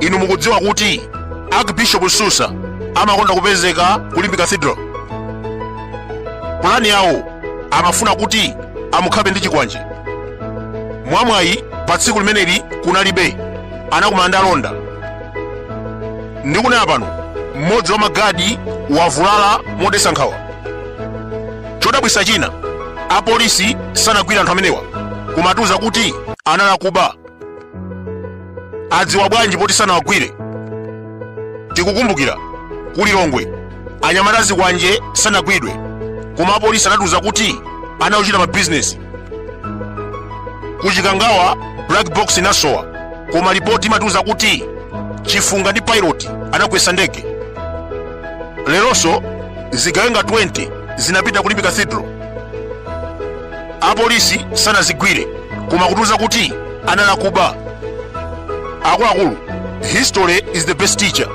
inu mukudziwa kuti Archbishop Susa amakonda kupezeka kulimbi cathedral. Plani yawo amafuna kuti amukhape ndi chikwanje. Mwamwayi pa tsiku limeneli kunalibe anakumana ndi alonda. Ndikunena pano mmodzi wa magadi wavulala modetsa nkhawa. Chodabwitsa china, apolisi sanagwira anthu amenewa kumatuza kuti anali akuba. Adziwa bwanji poti sanawagwire? Tikukumbukira kuli Longwe anyamata zikwanje sanagwidwe, koma apolisi anatuza kuti anachita mabizinesi. Kuchikangawa black box inasowa, koma ripoti imatuza kuti chifunga ndi pilot anagwetsa ndege. Leronso zigawenga 20 zinapita kulimbi cathedral. Apolisi sanazigwire koma kutuza kuti anali akuba. Akuluakulu, history is the best teacher.